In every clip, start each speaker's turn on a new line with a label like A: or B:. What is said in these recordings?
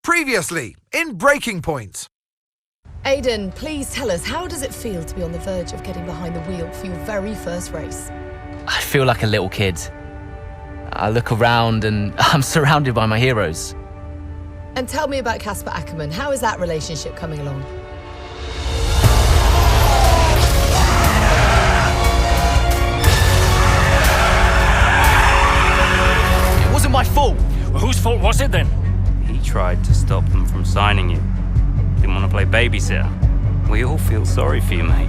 A: Previously, in Breaking Point.
B: Aidan, please tell us, how does it feel to be on the verge of getting behind the wheel for your very first race?
C: I feel like a little kid. I look around and I'm surrounded by my heroes.
B: And tell me about Casper Ackerman. How is that relationship coming along?
C: It wasn't my fault.
D: Well, whose fault was it then?
E: He tried to stop them from signing you. Didn't want to play babysitter. We all feel sorry for you, mate.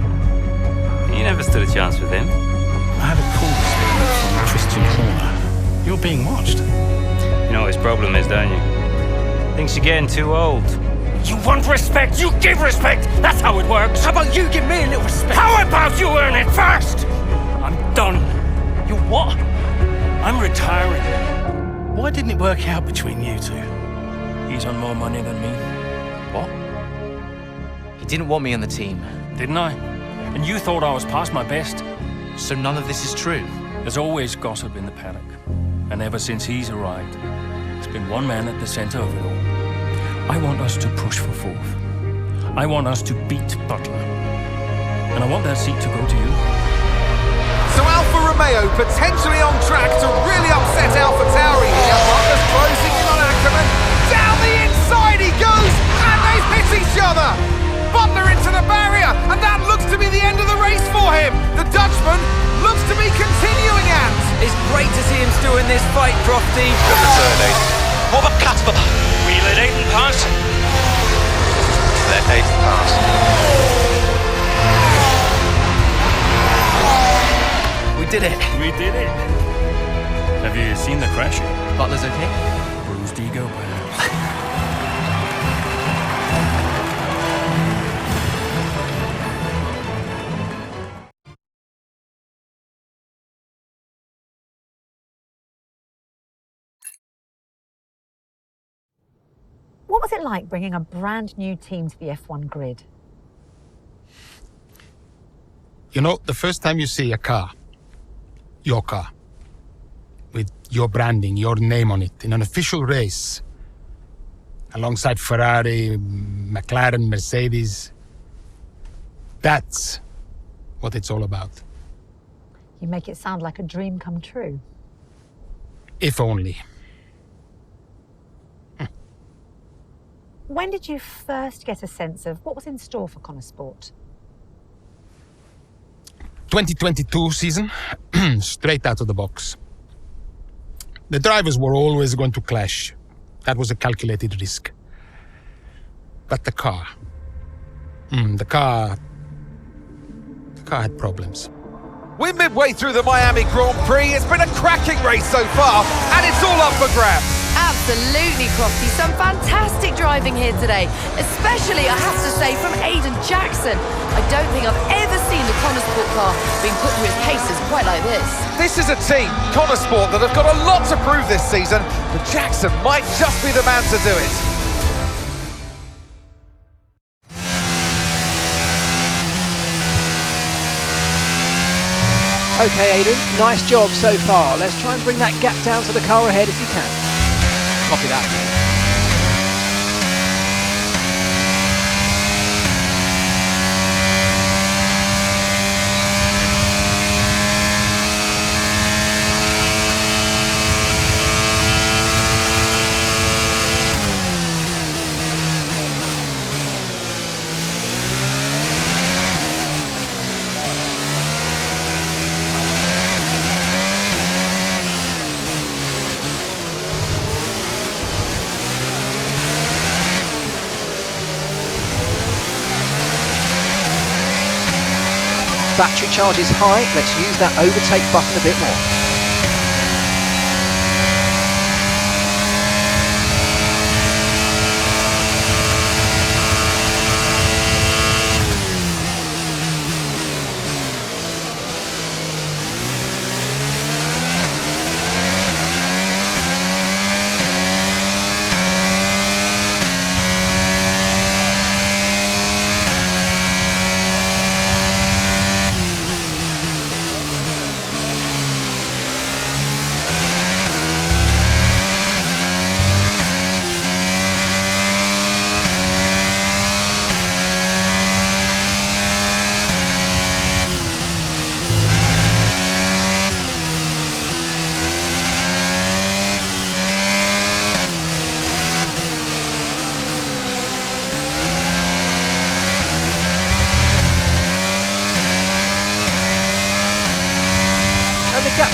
E: You never stood a chance with him.
D: I had a call from Christian Horner. You're being watched.
E: You know what his problem is, don't you? Thinks you're getting too old.
D: You want respect, you give respect! That's how it works!
C: How about you give me a little respect?
D: How about you earn it first? I'm done.
C: You what?
D: I'm retiring. Why didn't it work out between you two? He's on more money than me.
C: What? He didn't want me on the team.
D: Didn't I? And you thought I was past my best?
C: So none of this is true.
D: There's always gossip in the paddock. And ever since he's arrived, it's been one man at the center of it all. I want us to push for fourth. I want us to beat Butler. And I want that seat to go to you.
A: So Alfa Romeo potentially on track to really upset Alpha Tauri here. Butler's closing in on Ackerman. Down the inside he goes, and they've hit each other. Butler into the barrier, and that looks to be the end of the race for him. The Dutchman looks to be continuing and...
F: It's great to see him still in this fight, Crofty. Good return, Aiden. What about Casper?
D: We let Aiden pass.
F: Let Aiden pass.
C: We did it.
D: We did it. Have you seen the crash?
C: Butler's okay?
D: Bruised ego, perhaps.
G: What was it like bringing a brand new team to the F1 grid?
H: You know, the first time you see a car, your car, with your branding, your name on it, in an official race, alongside Ferrari, McLaren, Mercedes, that's what it's all about.
G: You make it sound like a dream come true.
H: If only.
G: When did you first get a sense of what was in store for Connor Sport?
H: 2022 season, straight out of the box. The drivers were always going to clash. That was a calculated risk. But the car had problems.
A: We're midway through the Miami Grand Prix. It's been a cracking race so far, and it's all up for grabs.
B: Absolutely, Crofty. Some fantastic driving here today. Especially, I have to say, from Aiden Jackson. I don't think I've ever seen the Connor Sport car being put through its paces quite like this.
A: This is a team, Connor Sport, that have got a lot to prove this season, but Jackson might just be the man to do it.
I: Okay, Aiden, nice job so far. Let's try and bring that gap down to the car ahead if you can. Copy that. Battery charge is high, let's use that overtake button a bit more.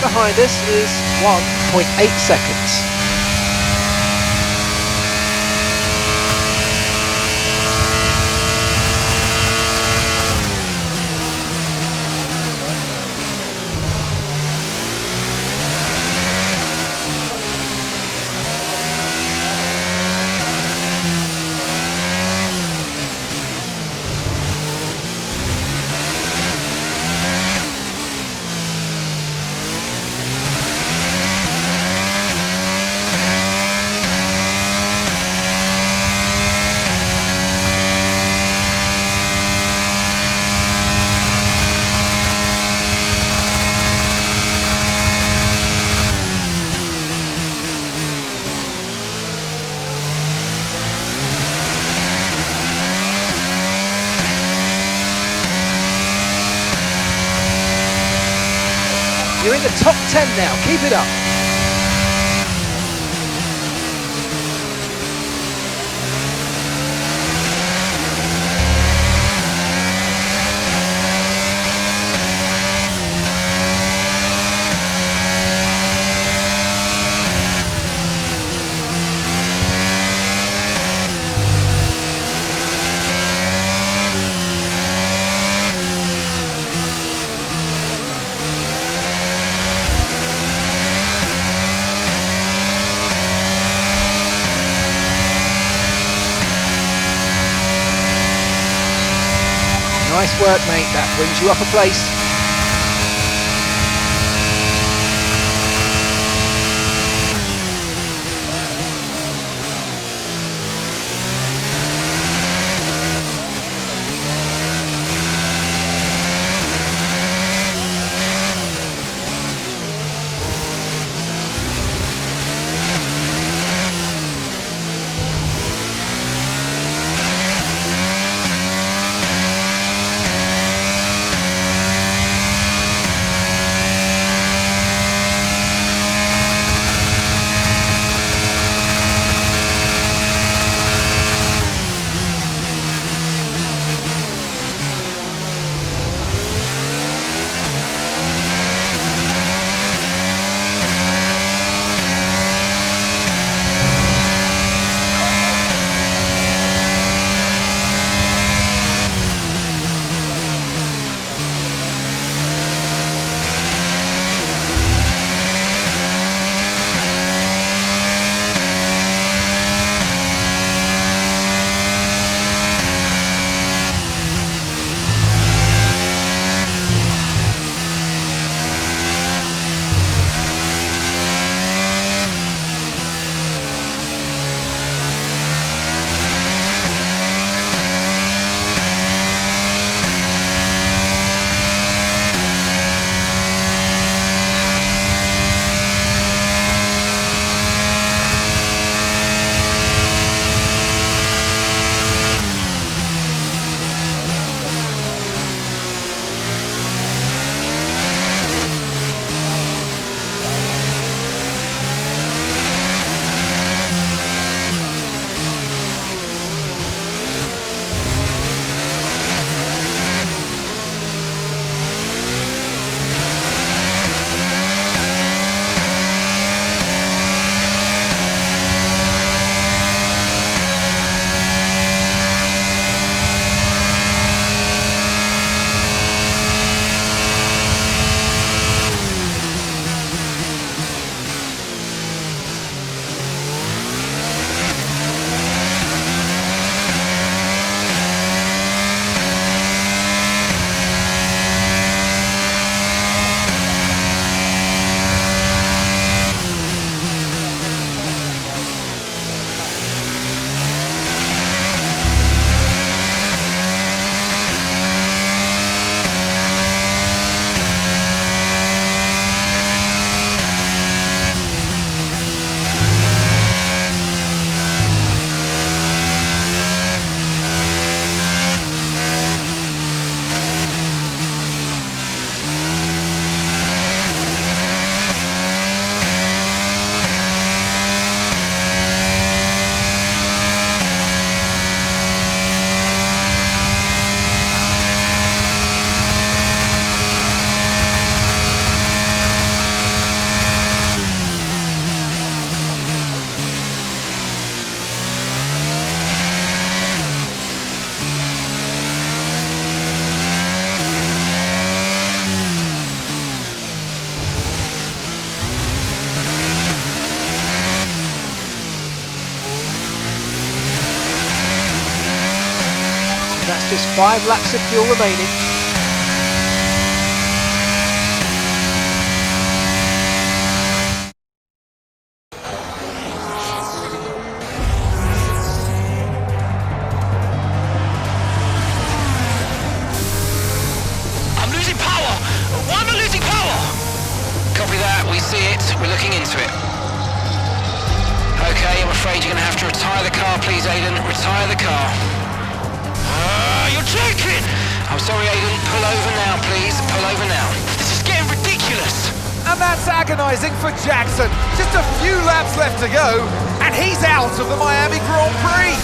I: behind us is 1.8 seconds. You're in the top 10 now, keep it up. Nice work, mate. That brings you up a place. That's just 5 laps of fuel remaining.
F: I'm losing power! Why am I losing power? Copy that, we see it. We're looking into it. Okay, I'm afraid you're gonna have to retire the car, please, Aiden. Retire the car. You're joking! I'm sorry, Aiden. Pull over now, please. Pull over now. This is getting ridiculous.
A: And that's agonising for Jackson. Just a few laps left to go, and he's out of the Miami Grand Prix.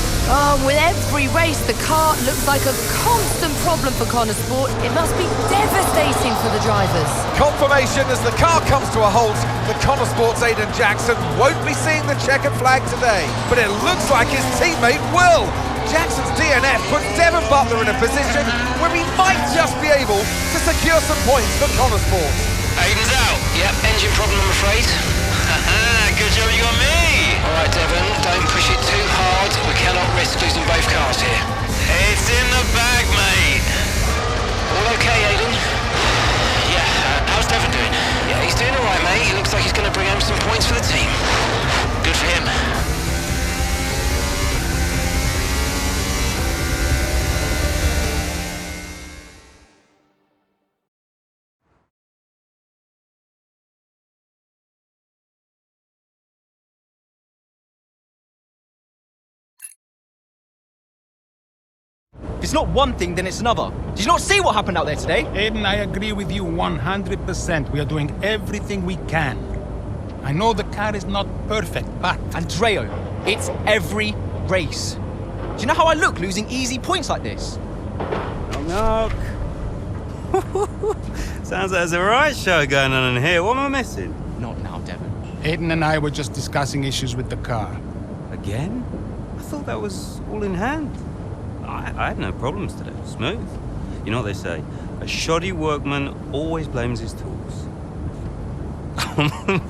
B: With every race, the car looks like a constant problem for Connor Sport. It must be devastating for the drivers.
A: Confirmation as the car comes to a halt, the Connor Sports Aiden Jackson won't be seeing the checkered flag today, but it looks like his teammate will. Jackson's DNF puts Devon Butler in a position where he might just be able to secure some points for Connor Sports.
F: Aiden's out. Yep, engine problem, I'm afraid. Good job you got me. All right, Devon, don't push it too hard. We cannot risk losing both cars here. It's in the bag, mate. All okay, Aiden? Yeah, how's Devon doing? Yeah, he's doing all right, mate. He looks like he's going to bring home some points for the team. Good for him.
J: If it's not one thing, then it's another. Did you not see what happened out there today?
H: Aiden, I agree with you 100%. We are doing everything we can. I know the car is not perfect, but...
J: Andreo, it's every race. Do you know how I look losing easy points like this?
E: Knock, knock. Sounds like there's a right show going on in here. What am I missing?
J: Not now, Devon.
H: Aiden and I were just discussing issues with the car.
E: Again? I thought that was all in hand. I had no problems today. Smooth. You know what they say? A shoddy workman always blames his tools.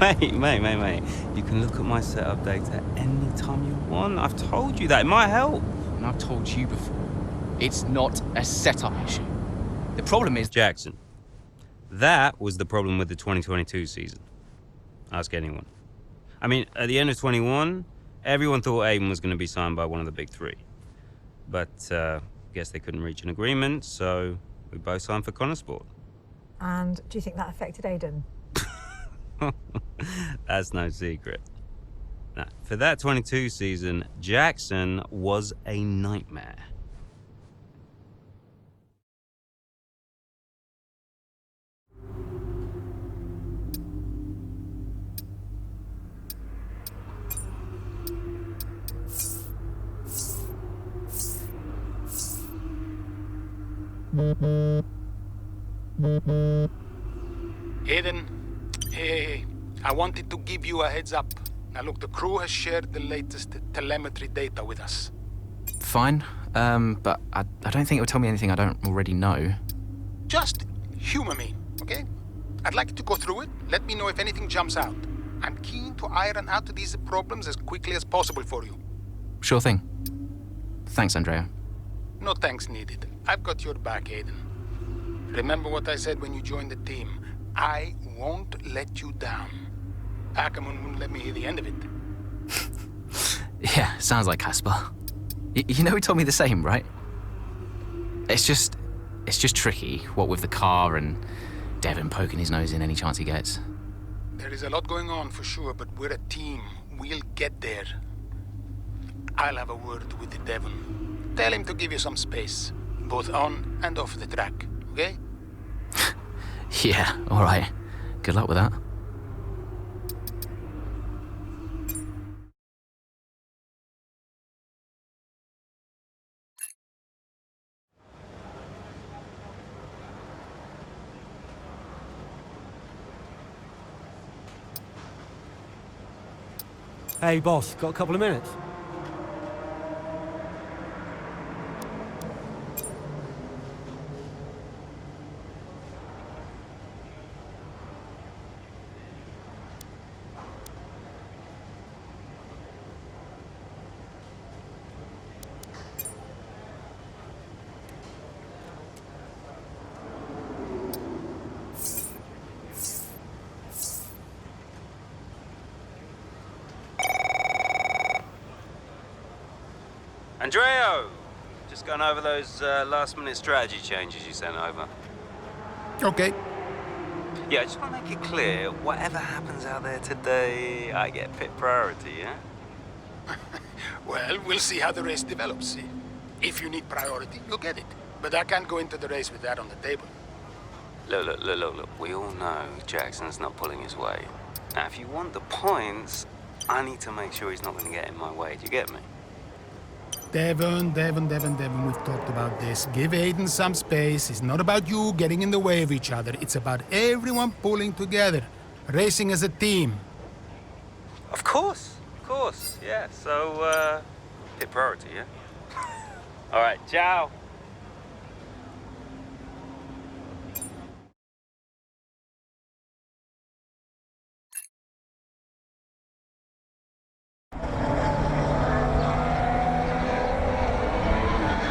E: mate. You can look at my setup data any time you want. I've told you that. It might help.
J: And I've told you before, it's not a setup issue. The problem is...
E: Jackson, that was the problem with the 2022 season. Ask anyone. I mean, at the end of 21, everyone thought Aiden was going to be signed by one of the big three. But guess they couldn't reach an agreement, so we both signed for Connor Sport.
G: And do you think that affected Aiden?
E: That's no secret. Now, for that 22 season, Jackson was a nightmare.
H: Aiden, hey, I wanted to give you a heads up. Now look, the crew has shared the latest telemetry data with us.
C: Fine, but I don't think it will tell me anything I don't already know.
H: Just humor me, okay? I'd like you to go through it. Let me know if anything jumps out. I'm keen to iron out these problems as quickly as possible for you.
C: Sure thing. Thanks, Andrea.
H: No thanks needed. I've got your back, Aiden. Remember what I said when you joined the team. I won't let you down. Ackerman wouldn't let me hear the end of it.
C: Yeah, sounds like Casper. You know he told me the same, right? It's just tricky, what with the car and Devon poking his nose in any chance he gets.
H: There is a lot going on for sure, but we're a team. We'll get there. I'll have a word with the Devon. Tell him to give you some space, both on and off the track, okay?
C: Yeah, all right. Good luck with that.
K: Hey, boss, got a couple of minutes?
E: Andreo! Just going over those last-minute strategy changes you sent over.
H: Okay.
E: Yeah, I just want to make it clear, whatever happens out there today, I get pit priority, yeah?
H: Well, we'll see how the race develops. If you need priority, you'll get it. But I can't go into the race with that on the table.
E: Look. We all know Jackson's not pulling his weight. Now, if you want the points, I need to make sure he's not going to get in my way. Do you get me?
H: Devon, we've talked about this. Give Aiden some space. It's not about you getting in the way of each other. It's about everyone pulling together, racing as a team.
E: Of course, yeah. So, pit priority, yeah? All right, ciao.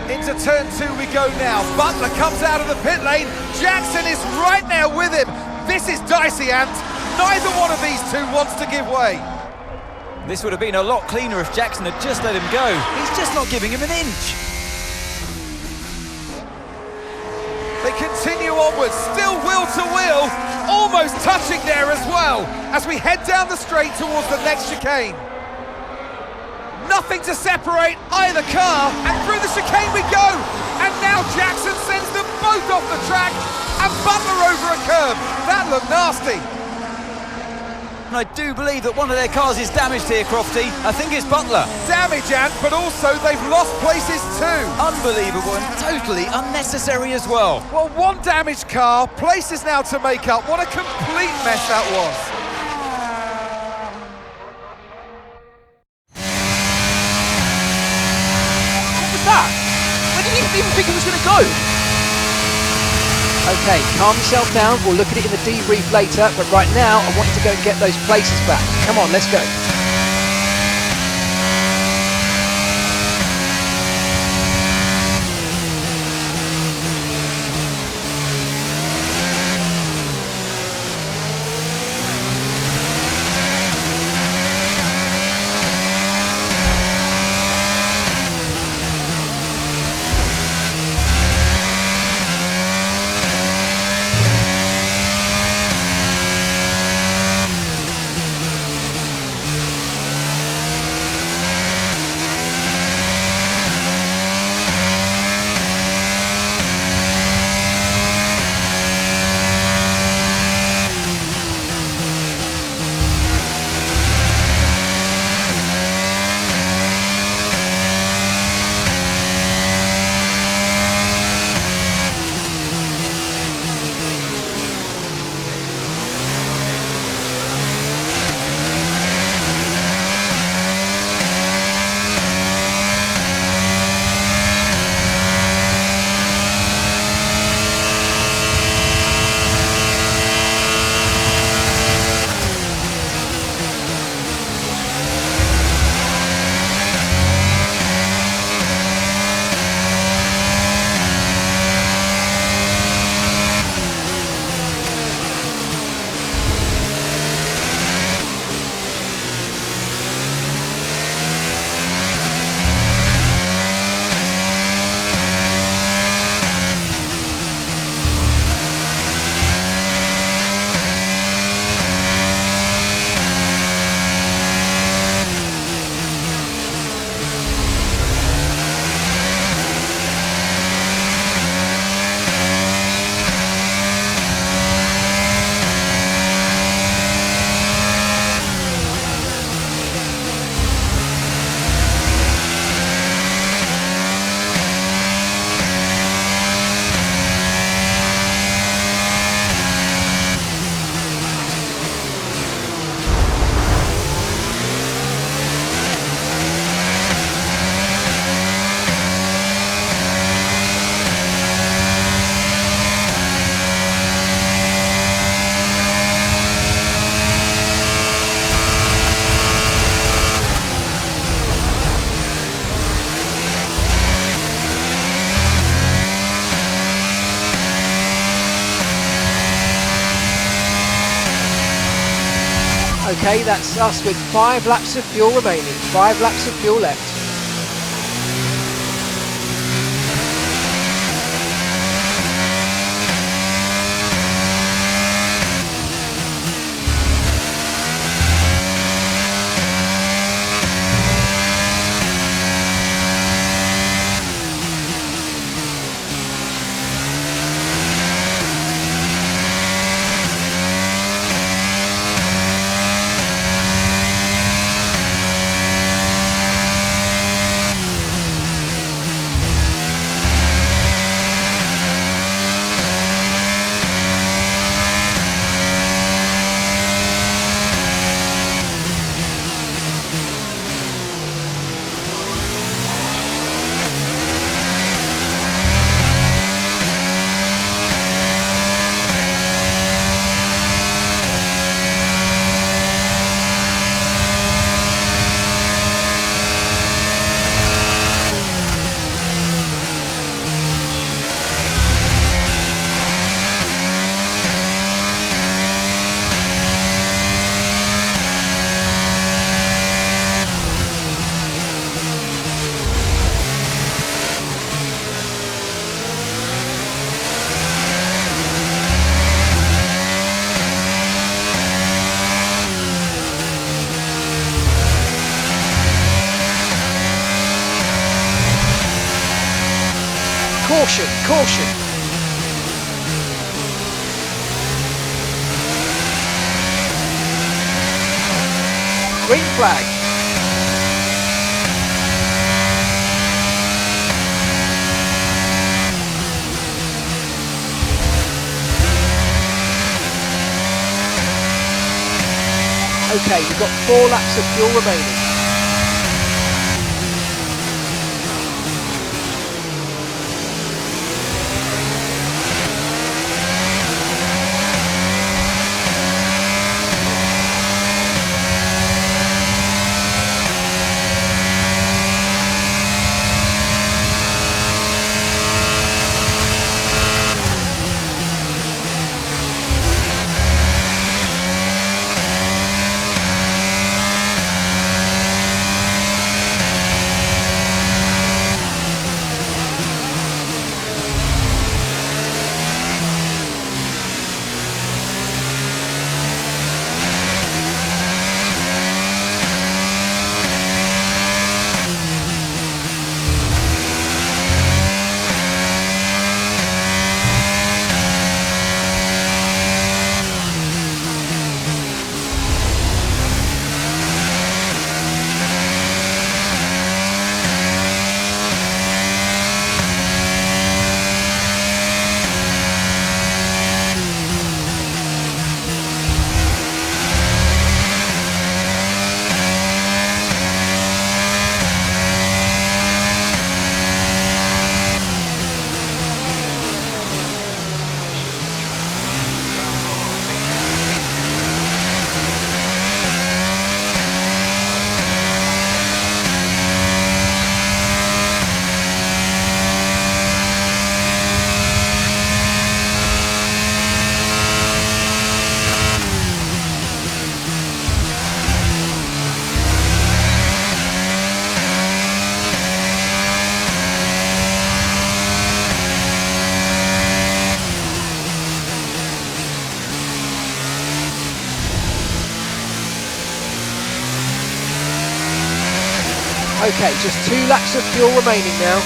A: Into turn 2 we go now. Butler comes out of the pit lane. Jackson is right now with him. This is dicey, Ant. Neither one of these two wants to give way.
J: This would have been a lot cleaner if Jackson had just let him go. He's just not giving him an inch.
A: They continue onwards, still wheel to wheel, almost touching there as well, as we head down the straight towards the next chicane. Nothing to separate either car, and through the chicane we go! And now Jackson sends them both off the track, and Butler over a curb. That looked nasty.
J: And I do believe that one of their cars is damaged here, Crofty. I think it's Butler.
A: Damage, Ant, but also they've lost places too.
J: Unbelievable and totally unnecessary as well.
A: Well, one damaged car, places now to make up. What a complete mess that was.
J: Where did he even think he was going to go? Okay, calm yourself down. We'll look at it in the debrief later, but right now I want you to go and get those places back. Come on, let's go. Okay, that's us with 5 laps of fuel remaining. 5 laps of fuel left.
I: Caution, caution. Green flag. Okay, we've got 4 laps of fuel remaining. Okay, just 2 laps of fuel remaining now.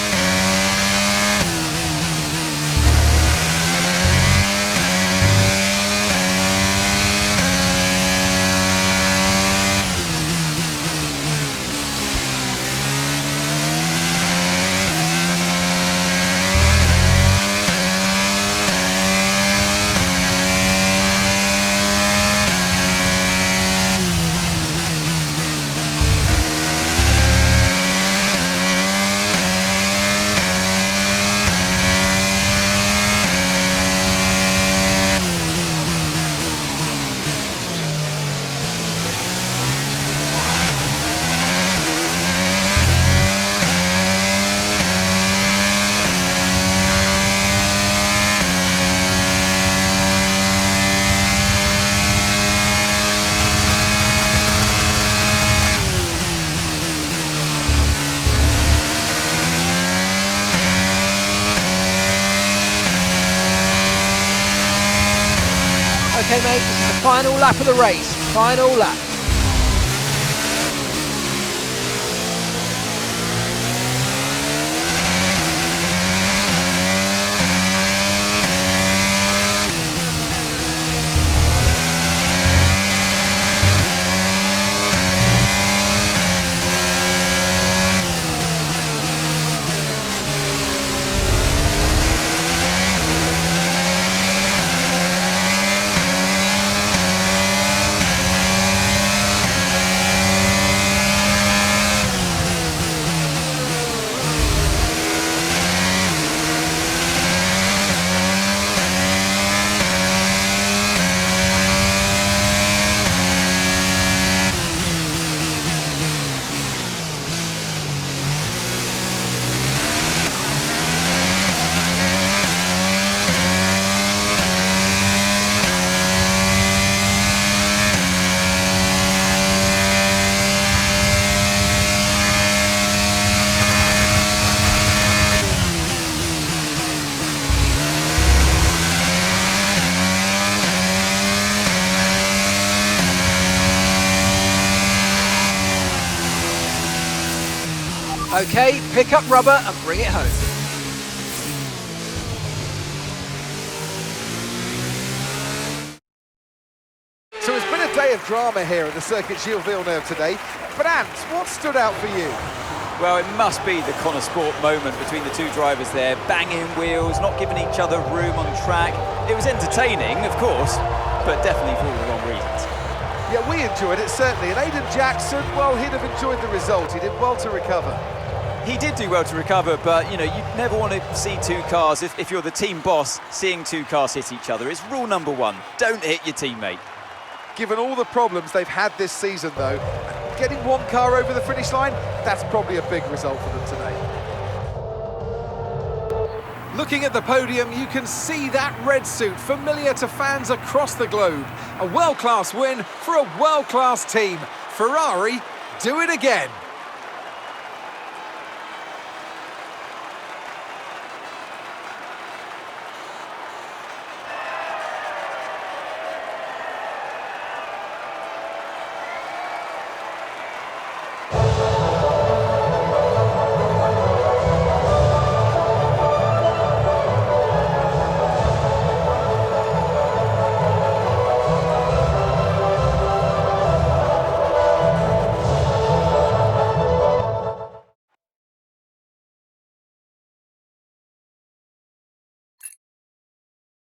I: Okay mate, this is the final lap of the race. Final lap. Okay, pick up rubber and bring it home.
A: display of drama here at the Circuit Gilles Villeneuve today. But Ant, what stood out for you?
L: Well, it must be the Connor Sport moment between the two drivers there, banging wheels, not giving each other room on track. It was entertaining, of course, but definitely for all the wrong reasons.
A: Yeah, we enjoyed it, certainly. And Aiden Jackson, well, he'd have enjoyed the result. He did well to recover.
L: He did do well to recover, but, you know, you never want to see two cars, if you're the team boss, seeing two cars hit each other. It's rule number one, don't hit your teammate.
A: Given all the problems they've had this season, though, getting one car over the finish line, that's probably a big result for them today. Looking at the podium, you can see that red suit familiar to fans across the globe. A world-class win for a world-class team. Ferrari, do it again.